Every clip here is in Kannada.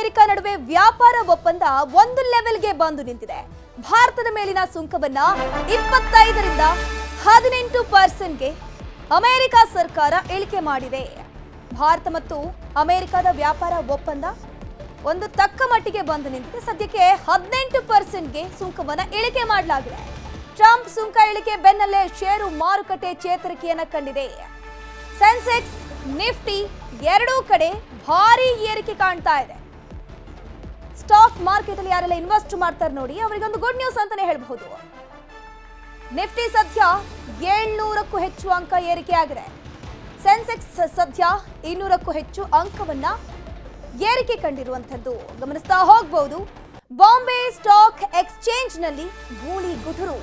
ಅಮೆರಿಕ ನಡುವೆ ವ್ಯಾಪಾರ ಒಪ್ಪಂದ ಒಂದು ಲೆವೆಲ್ಗೆ ಬಂದು ನಿಂತಿದೆ. ಭಾರತದ ಮೇಲಿನ ಸುಂಕವನ್ನ 25ರಿಂದ 18%ಗೆ ಅಮೆರಿಕ ಸರ್ಕಾರ ಇಳಿಕೆ ಮಾಡಿದೆ. ಭಾರತ ಮತ್ತು ಅಮೆರಿಕದ ವ್ಯಾಪಾರ ಒಪ್ಪಂದ ಒಂದು ತಕ್ಕ ಮಟ್ಟಿಗೆ ಬಂದು ನಿಂತಿದೆ. ಸದ್ಯಕ್ಕೆ 18%ಗೆ ಸುಂಕವನ್ನ ಇಳಿಕೆ ಮಾಡಲಾಗಿದೆ. ಟ್ರಂಪ್ ಸುಂಕ ಇಳಿಕೆ ಬೆನ್ನಲ್ಲೇ ಷೇರು ಮಾರುಕಟ್ಟೆ ಚೇತರಿಕೆಯನ್ನ ಕಂಡಿದೆ. ಸೆನ್ಸೆಕ್ಸ್, ನಿಫ್ಟಿ ಎರಡೂ ಕಡೆ ಭಾರಿ ಏರಿಕೆ ಕಾಣ್ತಾ ಇದೆ. ಸ್ಟಾಕ್ ಮಾರ್ಕೆಟ್ ಅಲ್ಲಿ ಯಾರೆಲ್ಲ ಇನ್ವೆಸ್ಟ್ ಮಾಡ್ತಾರೆ ನೋಡಿ, ಅವರಿಗೊಂದು ಗುಡ್ ನ್ಯೂಸ್ ಅಂತಾನೆ ಹೇಳಬಹುದು. ನಿಫ್ಟಿ ಸದ್ಯ 700ಕ್ಕೂ ಹೆಚ್ಚು ಅಂಕ ಏರಿಕೆ ಆಗಿದೆ. ಸೆನ್ಸೆಕ್ಸ್ ಸದ್ಯ 200ಕ್ಕೂ ಹೆಚ್ಚು ಅಂಕವನ್ನ ಏರಿಕೆ ಕಂಡಿರುವಂತದ್ದು ಗಮನಿಸ್ತಾ ಹೋಗಬಹುದು. ಬಾಂಬೆ ಸ್ಟಾಕ್ ಎಕ್ಸ್ಚೇಂಜ್ ನಲ್ಲಿ ಗೂಳಿ ಗುಟುರು.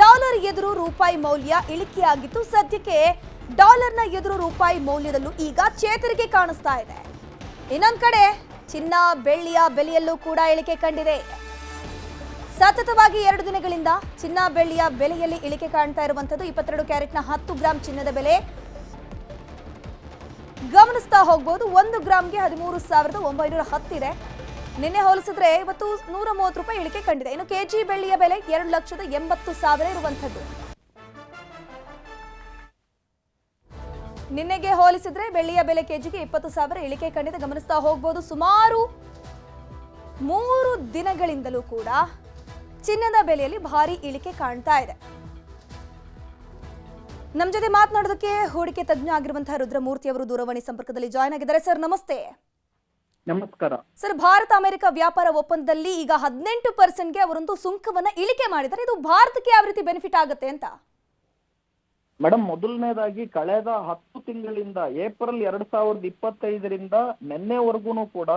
ಡಾಲರ್ ಎದುರು ರೂಪಾಯಿ ಮೌಲ್ಯ ಇಳಿಕೆಯಾಗಿತ್ತು. ಸದ್ಯಕ್ಕೆ ಡಾಲರ್ನ ಎದುರು ರೂಪಾಯಿ ಮೌಲ್ಯದಲ್ಲೂ ಈಗ ಚೇತರಿಕೆ ಕಾಣಿಸ್ತಾ ಇದೆ. ಇನ್ನೊಂದು ಕಡೆ ಚಿನ್ನ ಬೆಳ್ಳಿಯ ಬೆಲೆಯಲ್ಲೂ ಕೂಡ ಇಳಿಕೆ ಕಂಡಿದೆ. ಸತತವಾಗಿ 2 ದಿನಗಳಿಂದ ಚಿನ್ನ ಬೆಳ್ಳಿಯ ಬೆಲೆಯಲ್ಲಿ ಇಳಿಕೆ ಕಾಣ್ತಾ ಇರುವಂತದ್ದು. 22 ಕ್ಯಾರೆಟ್ನ 10 ಗ್ರಾಂ ಚಿನ್ನದ ಬೆಲೆ ಗಮನಿಸ್ತಾ ಹೋಗಬಹುದು. 1 ಗ್ರಾಂಗೆ 13,910 ಇದೆ. ನಿನ್ನೆ ಹೋಲಿಸಿದ್ರೆ ಇವತ್ತು 130 ರೂಪಾಯಿ ಇಳಿಕೆ ಕಂಡಿದೆ. ಇನ್ನು ಕೆಜಿ ಬೆಳ್ಳಿಯ ಬೆಲೆ 2,80,000 ಇರುವಂತದ್ದು. ನಿನ್ನೆಗೆ ಹೋಲಿಸಿದ್ರೆ ಬೆಳ್ಳಿಯ ಬೆಲೆ ಕೆಜಿಗೆ 20,000 ಇಳಿಕೆ ಕಂಡಿದೆ. ಗಮನಿಸ್ತಾ ಹೋಗಬಹುದು. ಸುಮಾರು 3 ದಿನಗಳಿಂದಲೂ ಕೂಡ ಚಿನ್ನದ ಬೆಲೆಯಲ್ಲಿ ಭಾರಿ ಇಳಿಕೆ ಕಾಣ್ತಾ ಇದೆ. ನಮ್ಮ ಜೊತೆ ಮಾತನಾಡೋದಕ್ಕೆ ಹೂಡಿಕೆ ತಜ್ಞ ಆಗಿರುವಂತಹ ರುದ್ರಮೂರ್ತಿ ಅವರು ದೂರವಾಣಿ ಸಂಪರ್ಕದಲ್ಲಿ ಜಾಯ್ನ್ ಆಗಿದ್ದಾರೆ. ಸರ್ ನಮಸ್ತೆ. ನಮಸ್ಕಾರ ಸರ್, ಭಾರತ ಅಮೆರಿಕ ವ್ಯಾಪಾರ ಒಪ್ಪಂದದಲ್ಲಿ ಈಗ 18%ಗೆ ಅವರೊಂದು ಸುಂಕವನ್ನ ಇಳಿಕೆ ಮಾಡಿದ್ದಾರೆ. ಇದು ಭಾರತಕ್ಕೆ ಯಾವ ರೀತಿ ಬೆನಿಫಿಟ್ ಆಗುತ್ತೆ ಅಂತ? ಮೇಡಮ್, ಮೊದಲನೇದಾಗಿ ಕಳೆದ 10 ತಿಂಗಳಿಂದ ಏಪ್ರಿಲ್ 2025ರಿಂದ ನಿನ್ನೆವರೆಗೂ ಕೂಡ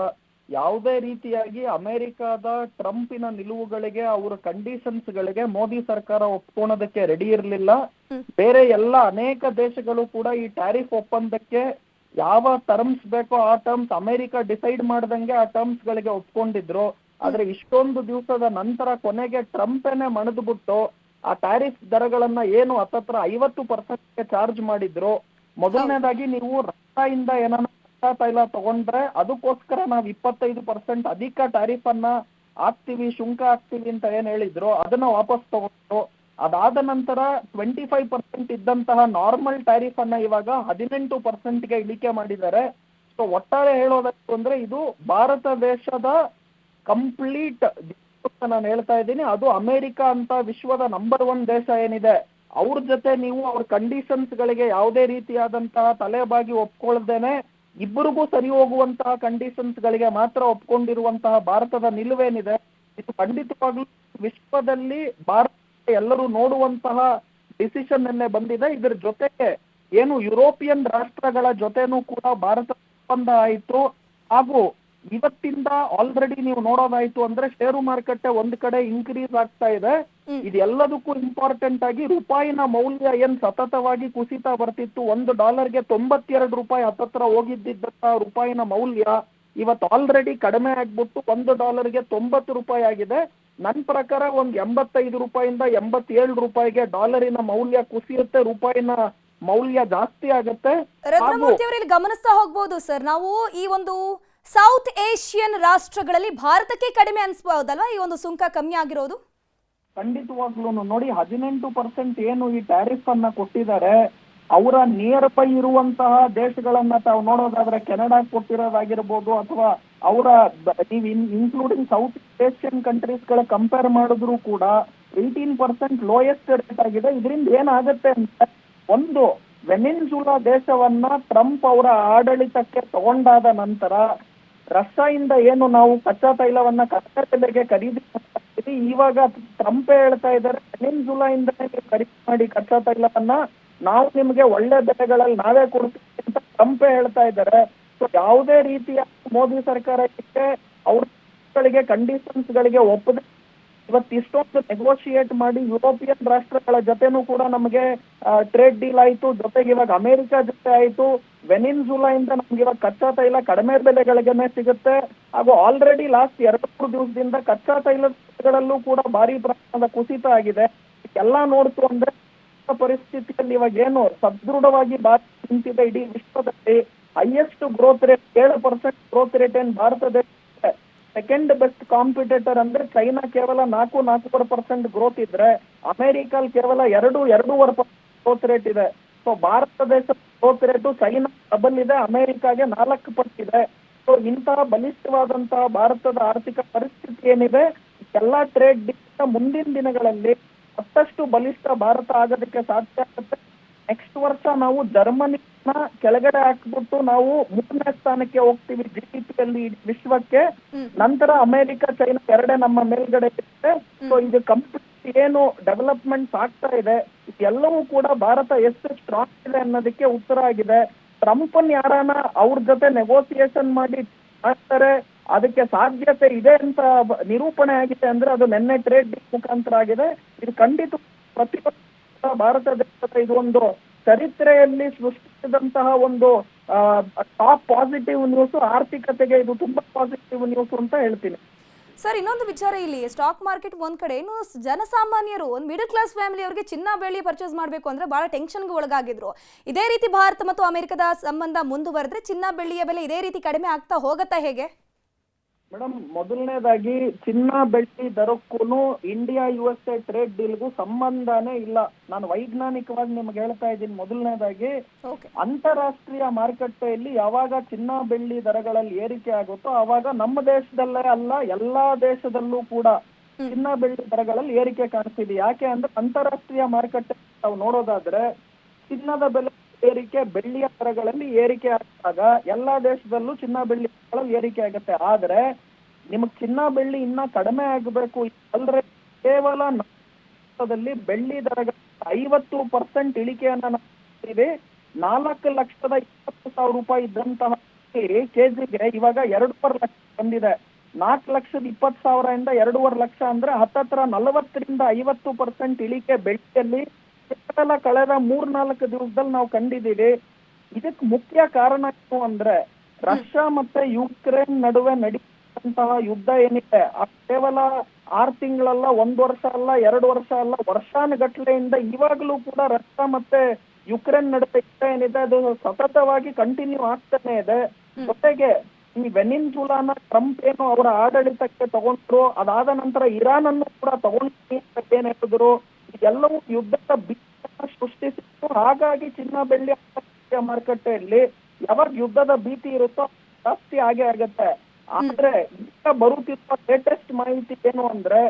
ಯಾವುದೇ ರೀತಿಯಾಗಿ ಅಮೆರಿಕದ ಟ್ರಂಪಿನ ನಿಲುವುಗಳಿಗೆ, ಅವರ ಕಂಡೀಷನ್ಸ್ ಗಳಿಗೆ ಮೋದಿ ಸರ್ಕಾರ ಒಪ್ಕೊಳ್ಳೋದಕ್ಕೆ ರೆಡಿ ಇರಲಿಲ್ಲ. ಬೇರೆ ಎಲ್ಲ ಅನೇಕ ದೇಶಗಳು ಕೂಡ ಈ ಟ್ಯಾರಿಫ್ ಒಪ್ಪಂದಕ್ಕೆ ಯಾವ ಟರ್ಮ್ಸ್ ಬೇಕೋ ಆ ಟರ್ಮ್ಸ್ ಅಮೆರಿಕ ಡಿಸೈಡ್ ಮಾಡ್ದಂಗೆ ಆ ಟರ್ಮ್ಸ್ ಗಳಿಗೆ ಒಪ್ಕೊಂಡಿದ್ರು. ಆದ್ರೆ ಇಷ್ಟೊಂದು ದಿವಸದ ನಂತರ ಕೊನೆಗೆ ಟ್ರಂಪೇನೆ ಮಣಿದ್ಬಿಟ್ಟು ಆ ಟ್ಯಾರಿಫ್ ದರಗಳನ್ನ ಏನು ಹತ್ತತ್ರ 50% ಚಾರ್ಜ್ ಮಾಡಿದ್ರು. ಮೊದಲನೇದಾಗಿ ನೀವು ರಷ್ಯಾದಿಂದ ಏನಾನ ಕಚ್ಚಾ ತೈಲ ತಗೊಂಡ್ರೆ ಅದಕ್ಕೋಸ್ಕರ ನಾವು 25% ಅಧಿಕ ಟ್ಯಾರಿಫ್ ಅನ್ನ ಹಾಕ್ತಿವಿ, ಶುಂಕ ಹಾಕ್ತಿವಿ ಅಂತ ಏನ್ ಹೇಳಿದ್ರು ಅದನ್ನ ವಾಪಸ್ ತಗೊಂಡ್ರು. ಅದಾದ ನಂತರ 25% ಇದ್ದಂತಹ ನಾರ್ಮಲ್ ಟ್ಯಾರಿಫ್ ಅನ್ನ ಇವಾಗ 18%ಗೆ ಇಳಿಕೆ ಮಾಡಿದ್ದಾರೆ. ಸೊ ಒಟ್ಟಾರೆ ಹೇಳೋದಕ್ಕೆ ಅಂದ್ರೆ ಇದು ಭಾರತ ದೇಶದ ಕಂಪ್ಲೀಟ್ ನಾನು ಹೇಳ್ತಾ ಇದ್ದೀನಿ. ಅದು ಅಮೆರಿಕ ಅಂತ ವಿಶ್ವದ ನಂಬರ್ 1 ದೇಶ ಏನಿದೆ ಅವ್ರ ಜೊತೆ ನೀವು ಅವ್ರ ಕಂಡೀಷನ್ಸ್ ಗಳಿಗೆ ಯಾವುದೇ ರೀತಿಯಾದಂತಹ ತಲೆಬಾಗಿ ಒಪ್ಕೊಳ್ದೇನೆ ಇಬ್ಬರಿಗೂ ಸರಿ ಹೋಗುವಂತಹ ಕಂಡೀಷನ್ಸ್ ಗಳಿಗೆ ಮಾತ್ರ ಒಪ್ಕೊಂಡಿರುವಂತಹ ಭಾರತದ ನಿಲುವೇನಿದೆ ಇದು ಖಂಡಿತವಾಗ್ಲೂ ವಿಶ್ವದಲ್ಲಿ ಭಾರತ ಎಲ್ಲರೂ ನೋಡುವಂತಹ ಡಿಸಿಷನ್ ಅನ್ನೇ ಬಂದಿದೆ. ಇದರ ಜೊತೆಗೆ ಏನು ಯುರೋಪಿಯನ್ ರಾಷ್ಟ್ರಗಳ ಜೊತೆನೂ ಕೂಡ ಭಾರತ ಒಪ್ಪಂದ ಆಯಿತು. ಹಾಗೂ ಇವತ್ತಿಂದ ಆಲ್ರೆಡಿ ನೀವು ನೋಡೋದಾಯ್ತು ಅಂದ್ರೆ ಷೇರು ಮಾರುಕಟ್ಟೆ ಒಂದ್ ಕಡೆ ಇನ್ಕ್ರೀಸ್ ಆಗ್ತಾ ಇದೆ. ಇದೆಲ್ಲದಕ್ಕೂ ಇಂಪಾರ್ಟೆಂಟ್ ಆಗಿ ರೂಪಾಯಿನ ಮೌಲ್ಯ ಏನ್ ಸತತವಾಗಿ ಕುಸಿತಾ ಬರ್ತಿತ್ತು, $1ಗೆ 92 ರೂಪಾಯಿ ಹತ್ತತ್ರ ಹೋಗಿದ್ದಂತಹ ರೂಪಾಯಿನ ಮೌಲ್ಯ ಇವತ್ತು ಆಲ್ರೆಡಿ ಕಡಿಮೆ ಆಗ್ಬಿಟ್ಟು $1ಗೆ 90 ರೂಪಾಯಿ ಆಗಿದೆ. ನನ್ನ ಪ್ರಕಾರ ಒಂದ್ 85 ರೂಪಾಯಿಂದ 87 ರೂಪಾಯಿಗೆ ಡಾಲರಿನ ಮೌಲ್ಯ ಕುಸಿಯುತ್ತೆ, ರೂಪಾಯಿನ ಮೌಲ್ಯ ಜಾಸ್ತಿ ಆಗುತ್ತೆ. ಗಮನಿಸ್ತಾ ಹೋಗ್ಬೋದು ಸರ್, ನಾವು ಈ ಒಂದು ಸೌತ್ ಏಷ್ಯನ್ ರಾಷ್ಟ್ರಗಳಲ್ಲಿ ಭಾರತಕ್ಕೆ ಕಡಿಮೆ ಅನ್ಸ್ಬಹುದಲ್ವಾ ಈ ಒಂದು ಸುಂಕ ಕಮ್ಮಿ ಆಗಿರೋದು? ಖಂಡಿತವಾಗ್ಲೂ ನೋಡಿ, 18% ಏನು ಈ ಟ್ಯಾರಿಫ್ ಅನ್ನ ಕೊಟ್ಟಿದ್ದಾರೆ, ಅವರ ನಿಯರ್ ಬೈ ಇರುವಂತಹ ದೇಶಗಳನ್ನ ತಾವು ನೋಡೋದಾದ್ರೆ ಕೆನಡಾ ಕೊಟ್ಟಿರೋದಾಗಿರ್ಬೋದು ಅಥವಾ ಅವರ ನೀವು ಇನ್ಕ್ಲೂಡಿಂಗ್ ಸೌತ್ ಏಷ್ಯನ್ ಕಂಟ್ರೀಸ್ ಗಳ ಕಂಪೇರ್ ಮಾಡಿದ್ರು ಕೂಡ 18% ಲೋಯೆಸ್ಟ್ ರೇಟ್ ಆಗಿದೆ. ಇದರಿಂದ ಏನಾಗುತ್ತೆ ಅಂತ, ಒಂದು ವೆನಿನ್ಸುಲಾ ದೇಶವನ್ನ ಟ್ರಂಪ್ ಅವರ ಆಡಳಿತಕ್ಕೆ ತಗೊಂಡಾದ ನಂತರ ರಷ್ಯಾದಿಂದ ಏನು ನಾವು ಕಚ್ಚಾ ತೈಲವನ್ನ ಕಚ್ಚಾ ಬೆಲೆಗೆ ಖರೀದಿ ಮಾಡ್ತೀವಿ, ಇವಾಗ ಟ್ರಂಪ್ ಹೇಳ್ತಾ ಇದ್ದಾರೆ ವೆನಿನ್ಸುಲಾ ಇಂದ ಖರೀದಿ ಮಾಡಿ ಕಚ್ಚಾ ತೈಲವನ್ನ ನಾವು ನಿಮ್ಗೆ ಒಳ್ಳೆ ಬೆಲೆಗಳಲ್ಲಿ ನಾವೇ ಕೊಡ್ತೀವಿ ಅಂತ ಟ್ರಂಪ್ ಹೇಳ್ತಾ ಇದ್ದಾರೆ. ಸೊ ಯಾವುದೇ ರೀತಿಯ ಮೋದಿ ಸರ್ಕಾರ ಅವ್ರ ಕಂಡೀಷನ್ಸ್ ಗಳಿಗೆ ಒಪ್ಪದೆ ಇವತ್ತು ಇಷ್ಟೊಂದು ನೆಗೋಷಿಯೇಟ್ ಮಾಡಿ ಯುರೋಪಿಯನ್ ರಾಷ್ಟ್ರಗಳ ಜೊತೆನೂ ಕೂಡ ನಮಗೆ ಟ್ರೇಡ್ ಡೀಲ್ ಆಯ್ತು, ಜೊತೆಗೆ ಇವಾಗ ಅಮೆರಿಕ ಜೊತೆ ಆಯ್ತು. ವೆನಿನ್ಸುಲಾ ಇಂದ ನಮ್ಗೆ ಇವಾಗ ಕಚ್ಚಾ ತೈಲ ಕಡಿಮೆ ಬೆಲೆಗಳಿಗೆನೆ ಸಿಗುತ್ತೆ. ಹಾಗೂ ಆಲ್ರೆಡಿ ಲಾಸ್ಟ್ 2-3 ದಿವಸದಿಂದ ಕಚ್ಚಾ ತೈಲಗಳಲ್ಲೂ ಕೂಡ ಭಾರಿ ಪ್ರಮಾಣದ ಕುಸಿತ ಆಗಿದೆ. ಎಲ್ಲಾ ನೋಡ್ತು ಅಂದ್ರೆ ಪರಿಸ್ಥಿತಿಯಲ್ಲಿ ಇವಾಗ ಏನು ಸದೃಢವಾಗಿ ಭಾರತ ನಿಂತಿದೆ ಇಡೀ ವಿಶ್ವದಲ್ಲಿ highest growth rate 7% growth rate ಏನ್ ಭಾರತ ದೇಶ ಸೆಕೆಂಡ್ ಬೆಸ್ಟ್ ಕಾಂಪಿಟೇಟರ್ ಅಂದ್ರೆ ಚೈನಾ ಕೇವಲ 4.5% ಗ್ರೋತ್ ಇದ್ರೆ ಅಮೆರಿಕಲ್ ಕೇವಲ 2.5% ಗ್ರೋತ್ ರೇಟ್ ಇದೆ. ಸೊ ಭಾರತ ದೇಶದ ಗ್ರೋತ್ ರೇಟು ಚೈನಾ ಡಬಲ್ ಇದೆ, ಅಮೆರಿಕಾಗೆ 4 ಪಟ್ಟು ಇದೆ. ಸೊ ಇಂತಹ ಬಲಿಷ್ಠವಾದಂತಹ ಭಾರತದ ಆರ್ಥಿಕ ಪರಿಸ್ಥಿತಿ ಏನಿದೆ, ಎಲ್ಲಾ ಟ್ರೇಡ್ ಡೀಲ್ ಮುಂದಿನ ದಿನಗಳಲ್ಲಿ ಮತ್ತಷ್ಟು ಬಲಿಷ್ಠ ಭಾರತ ಆಗೋದಕ್ಕೆ ಸಾಧ್ಯ ಆಗುತ್ತೆ. ನೆಕ್ಸ್ಟ್ ವರ್ಷ ನಾವು ಜರ್ಮನಿನ ಕೆಳಗಡೆ ಹಾಕ್ಬಿಟ್ಟು ನಾವು 3ನೇ ಸ್ಥಾನಕ್ಕೆ ಹೋಗ್ತೀವಿ GDP ಅಲ್ಲಿ ವಿಶ್ವಕ್ಕೆ. ನಂತರ ಅಮೆರಿಕ, ಚೈನಾ ಎರಡೇ ನಮ್ಮ ಮೇಲ್ಗಡೆ ಇರುತ್ತೆ. ಸೊ ಇದು ಕಂಪ್ಲೀಟ್ ಏನು ಡೆವಲಪ್ಮೆಂಟ್ ಆಗ್ತಾ ಇದೆ, ಎಲ್ಲವೂ ಕೂಡ ಭಾರತ ಎಷ್ಟು ಸ್ಟ್ರಾಂಗ್ ಇದೆ ಅನ್ನೋದಕ್ಕೆ ಉತ್ತರ ಆಗಿದೆ. ಟ್ರಂಪನ್ ಯಾರಾನ ಅವ್ರ ಜೊತೆ ನೆಗೋಸಿಯೇಷನ್ ಮಾಡಿ ಮಾಡ್ತಾರೆ, ಅದಕ್ಕೆ ಸಾಧ್ಯತೆ ಇದೆ ಅಂತ ನಿರೂಪಣೆ ಆಗಿದೆ ಅಂದ್ರೆ ಅದು ನಿನ್ನೆ ಟ್ರೇಡ್ ಡೀಲ್ ಮುಖಾಂತರ ಆಗಿದೆ. ಇದು ಖಂಡಿತ ಪ್ರತಿಪಕ್ಷ ಭಾರತ ದೇಶದ ಇದು ಒಂದು ಚರಿತ್ರೆಯಲ್ಲಿ ಸೃಷ್ಟಿಸಿದಂತಹ ಒಂದು ಟಾಪ್ ಪಾಸಿಟಿವ್ ನ್ಯೂಸ್, ಆರ್ಥಿಕತೆಗೆ ಇದು ತುಂಬಾ ಪಾಸಿಟಿವ್ ನ್ಯೂಸ್ ಅಂತ ಹೇಳ್ತೀನಿ. ಸರ್, ಇನ್ನೊಂದು ವಿಚಾರ, ಇಲ್ಲಿ ಸ್ಟಾಕ್ ಮಾರ್ಕೆಟ್ ಒಂದ್ ಕಡೆ, ಇನ್ನು ಜನಸಾಮಾನ್ಯರು, ಒಂದು ಮಿಡಲ್ ಕ್ಲಾಸ್ ಫ್ಯಾಮಿಲಿ ಅವರಿಗೆ ಚಿನ್ನ ಬೆಳ್ಳಿ ಪರ್ಚೇಸ್ ಮಾಡಬೇಕು ಅಂದ್ರೆ ಬಹಳ ಟೆನ್ಷನ್ಗೆ ಒಳಗಾಗಿದ್ರು. ಇದೇ ರೀತಿ ಭಾರತ ಮತ್ತು ಅಮೆರಿಕದ ಸಂಬಂಧ ಮುಂದುವರೆದ್ರೆ ಚಿನ್ನ ಬೆಳ್ಳಿಯ ಬೆಲೆ ಇದೇ ರೀತಿ ಕಡಿಮೆ ಆಗ್ತಾ ಹೋಗತ್ತಾ ಹೇಗೆ? ಮೇಡಮ್, ಮೊದಲನೇದಾಗಿ ಚಿನ್ನ ಬೆಳ್ಳಿ ದರಕ್ಕೂ ಇಂಡಿಯಾ USA ಟ್ರೇಡ್ ಡೀಲ್ಗೂ ಸಂಬಂಧನೇ ಇಲ್ಲ. ನಾನು ವೈಜ್ಞಾನಿಕವಾಗಿ ನಿಮ್ಗೆ ಹೇಳ್ತಾ ಇದ್ದೀನಿ. ಮೊದಲನೇದಾಗಿ ಅಂತಾರಾಷ್ಟ್ರೀಯ ಮಾರುಕಟ್ಟೆಯಲ್ಲಿ ಯಾವಾಗ ಚಿನ್ನ ಬೆಳ್ಳಿ ದರಗಳಲ್ಲಿ ಏರಿಕೆ ಆಗುತ್ತೋ ಆವಾಗ ನಮ್ಮ ದೇಶದಲ್ಲೇ ಅಲ್ಲ ಎಲ್ಲಾ ದೇಶದಲ್ಲೂ ಕೂಡ ಚಿನ್ನ ಬೆಳ್ಳಿ ದರಗಳಲ್ಲಿ ಏರಿಕೆ ಕಾಣಿಸ್ತಿದೆ. ಯಾಕೆ ಅಂದ್ರೆ ಅಂತಾರಾಷ್ಟ್ರೀಯ ಮಾರುಕಟ್ಟೆ ನಾವು ನೋಡೋದಾದ್ರೆ ಚಿನ್ನದ ಬೆಲೆ ಏರಿಕೆ, ಬೆಳ್ಳಿಯ ದರಗಳಲ್ಲಿ ಏರಿಕೆ ಆದಾಗ ಎಲ್ಲಾ ದೇಶದಲ್ಲೂ ಚಿನ್ನ ಬೆಳ್ಳಿ ದರಗಳಲ್ಲಿ ಏರಿಕೆ ಆಗುತ್ತೆ. ಆದ್ರೆ ನಿಮಗ್ ಚಿನ್ನ ಬೆಳ್ಳಿ ಇನ್ನ ಕಡಿಮೆ ಆಗಬೇಕು ಅಲ್ರೆ ಕೇವಲ ಬೆಳ್ಳಿ ದರಗಳ 50% ಇಳಿಕೆಯನ್ನ ನೋಡ್ತೀವಿ. 4,20,000 ರೂಪಾಯಿ ಇದ್ದಂತಹ ಕೆಜಿಗೆ ಇವಾಗ 2.5 ಲಕ್ಷ ಬಂದಿದೆ. 4,20,000 ಇಂದ 2.5 ಲಕ್ಷ ಅಂದ್ರೆ ಹತ್ತತ್ರ 40ರಿಂದ 50% ಇಳಿಕೆ ಬೆಳ್ಳಿಯಲ್ಲಿ ಕಳೆದ 3-4 ದಿವಸದಲ್ಲಿ ನಾವು ಕಂಡಿದ್ದೀವಿ. ಇದಕ್ಕೆ ಮುಖ್ಯ ಕಾರಣ ಏನು ಅಂದ್ರೆ ರಷ್ಯಾ ಮತ್ತೆ ಯುಕ್ರೇನ್ ನಡುವೆ ನಡೆಯುವಂತಹ ಯುದ್ಧ ಏನಿದೆ, ಕೇವಲ 6 ತಿಂಗಳಲ್ಲ, 1 ವರ್ಷ ಅಲ್ಲ, 2 ವರ್ಷ ಅಲ್ಲ, ವರ್ಷಾನುಗಟ್ಲೆಯಿಂದ ಇವಾಗಲೂ ಕೂಡ ರಷ್ಯಾ ಮತ್ತೆ ಯುಕ್ರೇನ್ ನಡುವೆ ಯುದ್ಧ ಏನಿದೆ ಅದು ಸತತವಾಗಿ ಕಂಟಿನ್ಯೂ ಆಗ್ತಾನೆ ಇದೆ. ಜೊತೆಗೆ ಈ ವೆನಿನ್ಜುಲಾನ ಟ್ರಂಪ್ ಏನು ಅವರ ಆಡಳಿತಕ್ಕೆ ತಗೊಂಡ್ರು, ಅದಾದ ನಂತರ ಇರಾನ್ ಅನ್ನು ಕೂಡ ತಗೊಂಡು ಏನ್ ಹೇಳಿದ್ರು, ಎಲ್ಲವೂ ಯುದ್ಧದ ಭೀತಿಯನ್ನ ಸೃಷ್ಟಿಸಿತ್ತು. ಹಾಗಾಗಿ ಚಿನ್ನ ಬೆಳ್ಳಿ ಅಂತಾರಾಷ್ಟ್ರೀಯ ಮಾರುಕಟ್ಟೆಯಲ್ಲಿ ಯಾವಾಗ ಯುದ್ಧದ ಭೀತಿ ಇರುತ್ತೋ ಜಾಸ್ತಿ ಆಗೇ ಆಗತ್ತೆ. ಆದ್ರೆ ಈಗ ಬರುತ್ತಿರುವ ಲೇಟೆಸ್ಟ್ ಮಾಹಿತಿ ಏನು ಅಂದ್ರೆ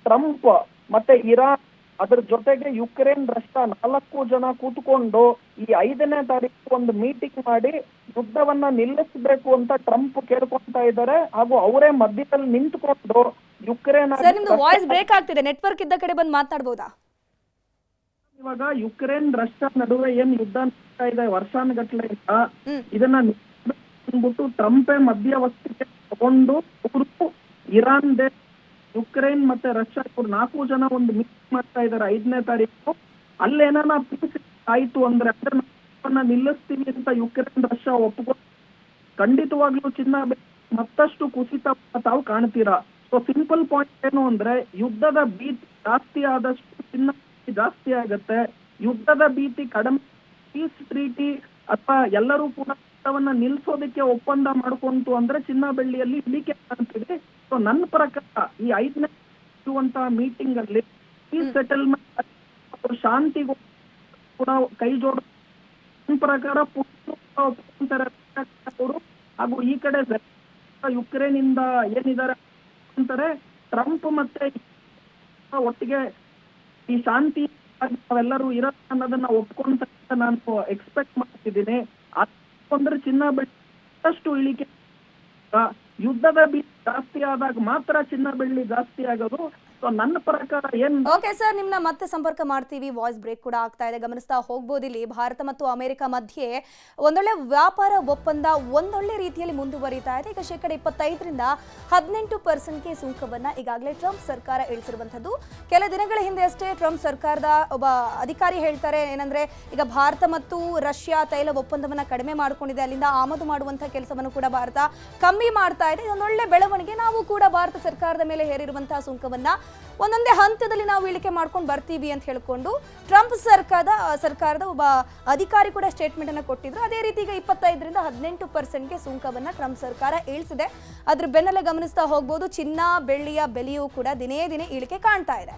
ಟ್ರಂಪ್ ಮತ್ತೆ ಇರಾನ್ ಅದ್ರ ಜೊತೆಗೆ ಯುಕ್ರೇನ್ ರಷ್ಯಾ 4 ಜನ ಕೂತ್ಕೊಂಡು ಈ 5ನೇ ತಾರೀಕು ಒಂದು ಮೀಟಿಂಗ್ ಮಾಡಿ ಯುದ್ಧವನ್ನ ನಿಲ್ಲಿಸಬೇಕು ಅಂತ ಟ್ರಂಪ್ ಕೇಳ್ಕೊಂತಾ ಇದ್ದಾರೆ. ಹಾಗೂ ಅವರೇ ಮಧ್ಯದಲ್ಲಿ ನಿಂತ್ಕೊಂಡು ಯುಕ್ರೇನ್ ವಾಯ್ಸ್ ಬ್ರೇಕ್ ಆಗ್ತಿದೆ, ನೆಟ್ವರ್ಕ್ ಇದ್ದ ಕಡೆ ಬಂದು ಮಾತಾಡ್ಬೋದಾ? ಇವಾಗ ಯುಕ್ರೇನ್ ರಷ್ಯಾ ನಡುವೆ ಏನ್ ಯುದ್ಧ ನಡೀತಾ ಇದೆ ವರ್ಷಾನುಗಟ್ಲೆಯಿಂದ, ಇದನ್ನ ಅಂದ್ಬಿಟ್ಟು ಟ್ರಂಪೇ ಮಧ್ಯವರ್ತಿಗೆ ತಗೊಂಡು ಅವರು ಇರಾನ್ ದೇಶ, ಯುಕ್ರೇನ್ ಮತ್ತೆ ರಷ್ಯಾ ಇವ್ರು 4 ಜನ ಒಂದು ಮೀಟಿಂಗ್ ಮಾಡ್ತಾ ಇದಾರೆ 5ನೇ ತಾರೀಕು. ಅಲ್ಲೇನ ಪೀಸ್ ಆಯ್ತು ಅಂದ್ರೆ ಅದನ್ನ ನಿಲ್ಲಿಸ್ತೀವಿ ಅಂತ ಯುಕ್ರೇನ್ ರಷ್ಯಾ ಒಪ್ಪಿಕೊಂಡು ಖಂಡಿತವಾಗ್ಲೂ ಚಿನ್ನ ಮತ್ತಷ್ಟು ಕುಸಿತ ತಾವು ಕಾಣ್ತೀರಾ. ಸೊ ಸಿಂಪಲ್ ಪಾಯಿಂಟ್ ಏನು ಅಂದ್ರೆ ಯುದ್ಧದ ಭೀತಿ ಜಾಸ್ತಿ ಆದಷ್ಟು ಚಿನ್ನ ಜಾಸ್ತಿ ಆಗತ್ತೆ. ಯುದ್ಧದ ಭೀತಿ ಕಡಿಮೆ, ಪೀಸ್ ಟ್ರೀಟಿ ಅಥವಾ ಎಲ್ಲರೂ ಕೂಡ ಯುದ್ಧವನ್ನ ನಿಲ್ಸೋದಕ್ಕೆ ಒಪ್ಪಂದ ಮಾಡ್ಕೊಂತು ಅಂದ್ರೆ ಚಿನ್ನ ಬೆಳ್ಳಿಯಲ್ಲಿ ಇಳಿಕೆ ಕಾಣ್ತಿದೆ. ಸೊ ನನ್ನ ಪ್ರಕಾರ ಈ 5ನೇ ಇರುವಂತಹ ಮೀಟಿಂಗ್ ಅಲ್ಲಿ ಈ ಸೆಟಲ್ಮೆಂಟ್ ಶಾಂತಿಗೂ ಕೂಡ ಕೈ ಜೋಡ ನನ್ನ ಪ್ರಕಾರ ಅವರು ಹಾಗೂ ಈ ಕಡೆ ಯುಕ್ರೇನ್ ಇಂದ ಏನಿದ್ದಾರೆ ಅಂತಾರೆ ಟ್ರಂಪ್ ಮತ್ತೆ ಒಟ್ಟಿಗೆ ಈ ಶಾಂತಿ ನಾವೆಲ್ಲರೂ ಇರೋ ಅನ್ನೋದನ್ನ ಒಪ್ಕೊಂತ ನಾನು ಎಕ್ಸ್ಪೆಕ್ಟ್ ಮಾಡ್ತಿದ್ದೀನಿ. ಅಂದ್ರೆ ಚಿನ್ನ ಬೆಳ್ಳಿ ಅಷ್ಟು ಇಳಿಕೆ, ಯುದ್ಧದ ಭೀತಿ ಜಾಸ್ತಿ ಆದಾಗ ಮಾತ್ರ ಚಿನ್ನ ಬೆಳ್ಳಿ ಜಾಸ್ತಿ ಆಗೋದು. ಸೊ ನನ್ನ ಪ್ರಕಾರ ಓಕೆ ಸರ್, ನಿಮ್ನ ಮತ್ತೆ ಸಂಪರ್ಕ ಮಾಡ್ತೀವಿ. ವಾಯ್ಸ್ ಬ್ರೇಕ್ ಕೂಡ ಆಗ್ತಾ ಇದೆ, ಗಮನಿಸ್ತಾ ಹೋಗ್ಬೋದು. ಇಲ್ಲಿ ಭಾರತ ಮತ್ತು ಅಮೆರಿಕ ಮಧ್ಯೆ ಒಂದೊಳ್ಳೆ ವ್ಯಾಪಾರ ಒಪ್ಪಂದ ಒಂದೊಳ್ಳೆ ರೀತಿಯಲ್ಲಿ ಮುಂದುವರಿತಾ ಇದೆ. ಈಗ 25ರಿಂದ 18% ಸುಂಕವನ್ನ ಈಗಾಗಲೇ ಟ್ರಂಪ್ ಸರ್ಕಾರ ಇಳಿಸಿರುವಂತದ್ದು. ಕೆಲ ದಿನಗಳ ಹಿಂದೆ ಅಷ್ಟೇ ಟ್ರಂಪ್ ಸರ್ಕಾರದ ಒಬ್ಬ ಅಧಿಕಾರಿ ಹೇಳ್ತಾರೆ ಏನಂದ್ರೆ, ಈಗ ಭಾರತ ಮತ್ತು ರಷ್ಯಾ ತೈಲ ಒಪ್ಪಂದವನ್ನ ಕಡಿಮೆ ಮಾಡ್ಕೊಂಡಿದೆ, ಅಲ್ಲಿಂದ ಆಮದು ಮಾಡುವಂತಹ ಕೆಲಸವನ್ನು ಕೂಡ ಭಾರತ ಕಮ್ಮಿ ಮಾಡ್ತಾ ಇದೆ. ಇದೊಂದೊಳ್ಳೆ ಬೆಳವಣಿಗೆ. ನಾವು ಕೂಡ ಭಾರತ ಸರ್ಕಾರದ ಮೇಲೆ ಹೇರಿರುವಂತಹ ಸುಂಕವನ್ನ ಒಂದೊಂದೇ ಹಂತದಲ್ಲಿ ನಾವು ಇಳಿಕೆ ಮಾಡ್ಕೊಂಡು ಬರ್ತೀವಿ ಅಂತ ಹೇಳ್ಕೊಂಡು ಟ್ರಂಪ್ ಸರ್ಕಾರದ ಒಬ್ಬ ಅಧಿಕಾರಿ ಕೂಡ ಸ್ಟೇಟ್ಮೆಂಟ್ ಅನ್ನು ಕೊಟ್ಟಿದ್ರು. ಅದೇ ರೀತಿ ಈಗ 25ರಿಂದ 18%ಗೆ ಸುಂಕವನ್ನ ಟ್ರಂಪ್ ಸರ್ಕಾರ ಇಳಿಸಿದೆ. ಅದ್ರ ಬೆನ್ನಲ್ಲೇ ಗಮನಿಸ್ತಾ ಹೋಗ್ಬೋದು, ಚಿನ್ನ ಬೆಳ್ಳಿಯ ಬೆಲೆಯೂ ಕೂಡ ದಿನೇ ದಿನೇ ಇಳಿಕೆ ಕಾಣ್ತಾ ಇದೆ.